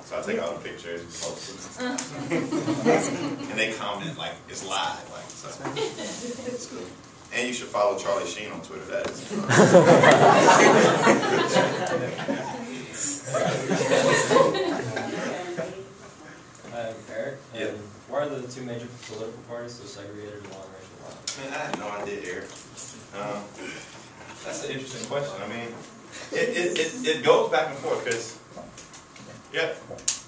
So I take all the pictures and post them. And they comment like it's live. Like, so it's cool. And you should follow Charlie Sheen on Twitter. That is. Eric, yeah. Why are the two major political parties so segregated along racial lines? Man, I had no idea, Eric. That's an interesting question. I mean, it goes back and forth because, yeah,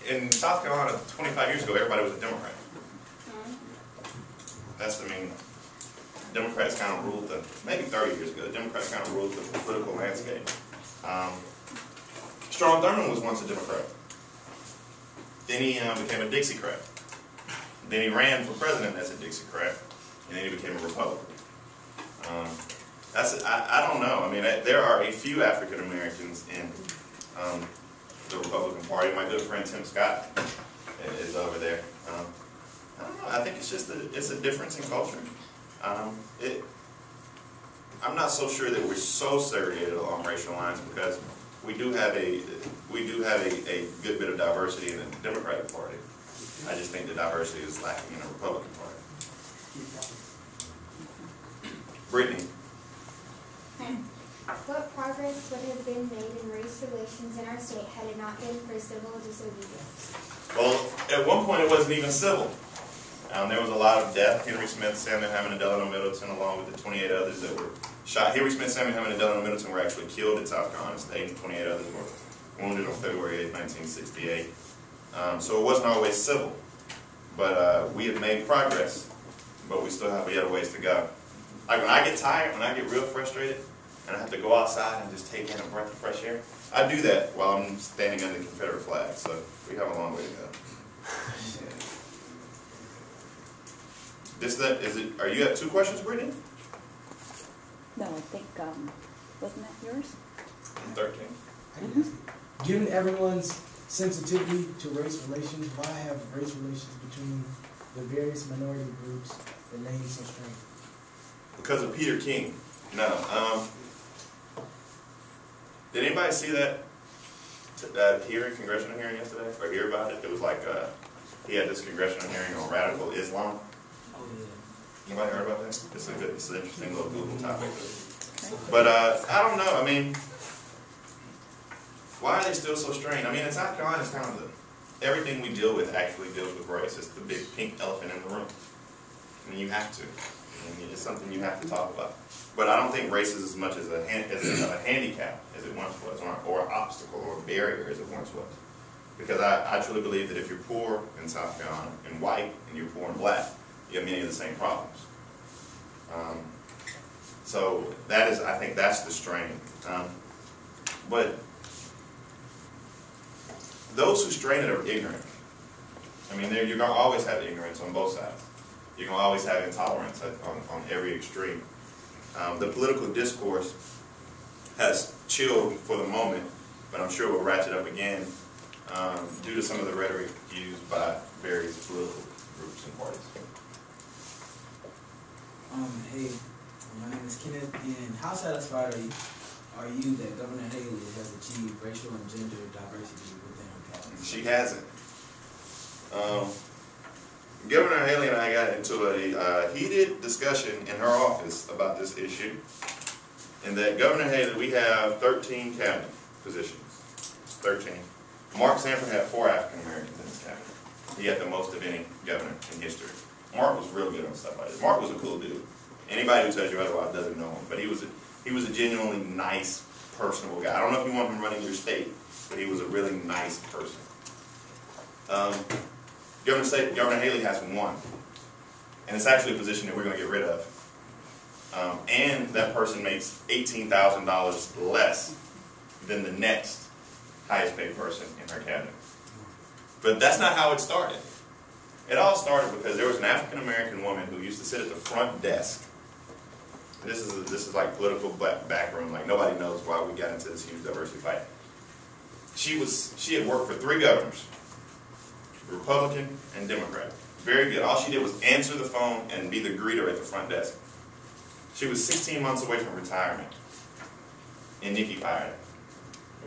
in South Carolina 25 years ago, everybody was a Democrat. That's, I mean, Democrats kind of ruled the, maybe 30 years ago, the Democrats kind of ruled the political landscape. Strom Thurmond was once a Democrat. Then he became a Dixiecrat. Then he ran for president as a Dixiecrat, and then he became a Republican. I don't know. I mean, there are a few African Americans in the Republican Party. My good friend Tim Scott is over there. I don't know. I think it's just it's a difference in culture. I'm not so sure that we're so segregated along racial lines because we do have a good bit of diversity in the Democratic Party. I just think the diversity is lacking in the Republican Party. Brittany. What progress would have been made in race relations in our state had it not been for civil disobedience? Well, at one point it wasn't even civil. There was a lot of death. Henry Smith, Samuel Hammond, and Delano Middleton, along with the 28 others that were shot. Henry Smith, Samuel Hammond, and Delano Middleton were actually killed at South Carolina State, and 28 others were wounded on February 8, 1968. So it wasn't always civil. But we have made progress, but we still have yet a ways to go. Like when I get tired, when I get real frustrated, and I have to go outside and just take in a breath of fresh air, I do that while I'm standing under the Confederate flag. So we have a long way to go. Are you at 2 questions, Brittany? No, I think, wasn't that yours? 13. Given everyone's sensitivity to race relations, why have race relations between the various minority groups remained so strained? Because of Peter King. No. Did anybody see that congressional hearing yesterday, or hear about it? It was like he had this congressional hearing on radical Islam. Oh yeah. Anybody heard about that? It's an interesting little Google topic. But I don't know. I mean, why are they still so strained? I mean, in South Carolina, it's kind of everything we deal with actually deals with race. It's the big pink elephant in the room. I mean, you have to. I mean, it's something you have to talk about. But I don't think race is as much as a handicap as it once was, or an obstacle or a barrier as it once was. Because I truly believe that if you're poor in South Carolina and white and you're poor and black, you have many of the same problems. So I think that's the strain. But those who strain it are ignorant. I mean, you're going to always have ignorance on both sides. You're going to always have intolerance on every extreme. The political discourse has chilled for the moment, but I'm sure will ratchet up again due to some of the rhetoric used by various political groups and parties. Hey, my name is Kenneth, and how satisfied are you that Governor Haley has achieved racial and gender diversity within her cabinet? She hasn't. Governor Haley and I got into a heated discussion in her office about this issue, and that Governor Haley, we have 13 cabinet positions. 13. Mark Sanford had 4 African Americans in his cabinet. He had the most of any governor in history. Mark was real good on stuff like this. Mark was a cool dude. Anybody who tells you otherwise doesn't know him, but he was a genuinely nice, personable guy. I don't know if you want him running your state, but he was a really nice person. Governor Haley has 1, and it's actually a position that we're going to get rid of. And that person makes $18,000 less than the next highest paid person in her cabinet. But that's not how it started. It all started because there was an African American woman who used to sit at the front desk. This is like political backroom. Like nobody knows why we got into this huge diversity fight. She had worked for 3 governors, Republican and Democrat. Very good. All she did was answer the phone and be the greeter at the front desk. She was 16 months away from retirement, and Nikki fired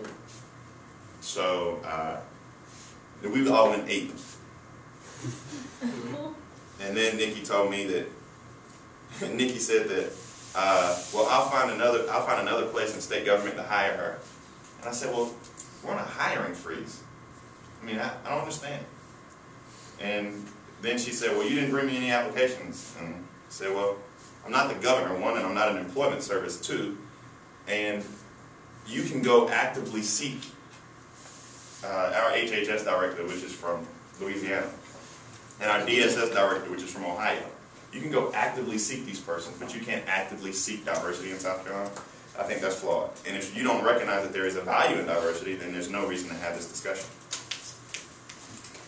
her. So And we all went 8. And then Nikki told me that, Nikki said that, well, I'll find another place in state government to hire her. And I said, well, we're on a hiring freeze. I mean, I don't understand. And then she said, well, you didn't bring me any applications. And I said, well, I'm not the governor, 1, and I'm not an employment service, 2. And you can go actively seek our HHS director, which is from Louisiana, and our DSS director, which is from Ohio. You can go actively seek these persons, but you can't actively seek diversity in South Carolina. I think that's flawed. And if you don't recognize that there is a value in diversity, then there's no reason to have this discussion.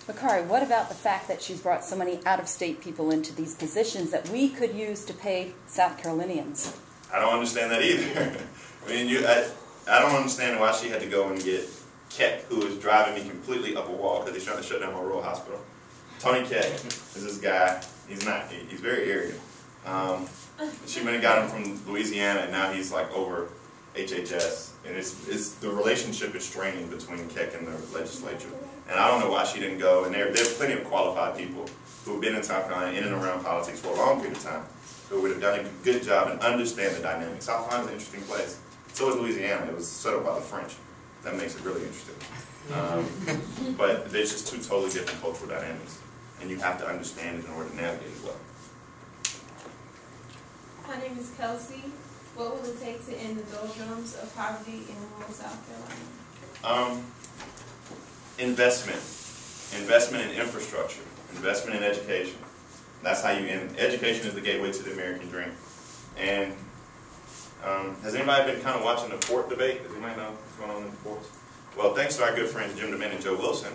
Bakari, what about the fact that she's brought so many out-of-state people into these positions that we could use to pay South Carolinians? I don't understand that either. I mean, I don't understand why she had to go and get Keck, who is driving me completely up a wall because he's trying to shut down my rural hospital. Tony Keck is this guy. He's very arrogant. She went and got him from Louisiana, and now he's like over HHS. And the relationship is straining between Keck and the legislature. And I don't know why she didn't go. And there's plenty of qualified people who have been in South Carolina, in and around politics for a long period of time, who would have done a good job and understand the dynamics. South Carolina is an interesting place. So is Louisiana. It was set up by the French. That makes it really interesting. But there's just 2 totally different cultural dynamics. And you have to understand it in order to navigate it well. My name is Kelsey. What will it take to end the doldrums of poverty in rural South Carolina? Investment. Investment in infrastructure. Investment in education. That's how you end. Education is the gateway to the American dream. And has anybody been kind of watching the port debate? Does anybody know what's going on in the ports? Well, thanks to our good friends Jim DeMint and Joe Wilson,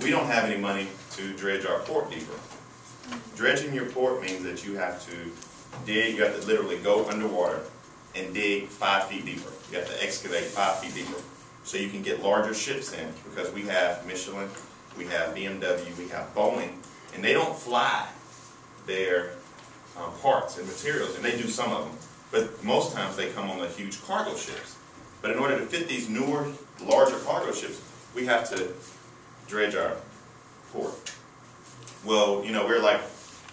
we don't have any money to dredge our port deeper. Dredging your port means that you have to dig, you have to literally go underwater and dig 5 feet deeper. You have to excavate 5 feet deeper so you can get larger ships in, because we have Michelin, we have BMW, we have Boeing, and they don't fly their parts and materials, and they do some of them, but most times they come on the huge cargo ships. But in order to fit these newer, larger cargo ships, we have to dredge our port. Well, you know, we're like,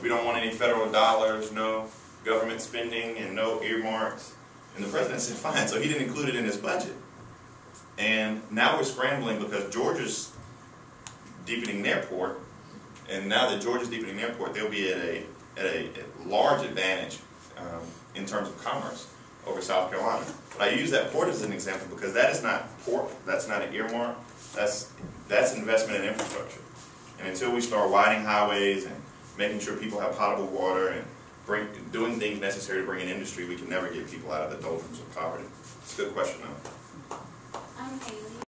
we don't want any federal dollars, no government spending, and no earmarks. And the president said, fine, so he didn't include it in his budget. And now we're scrambling because Georgia's deepening their port, and now that Georgia's deepening their port, they'll be at a large advantage in terms of commerce over South Carolina. But I use that port as an example because that is not port, that's not an earmark, that's investment in infrastructure. And until we start widening highways and making sure people have potable water and doing things necessary to bring in industry, we can never get people out of the doldrums of poverty. It's a good question, though. I'm Haley.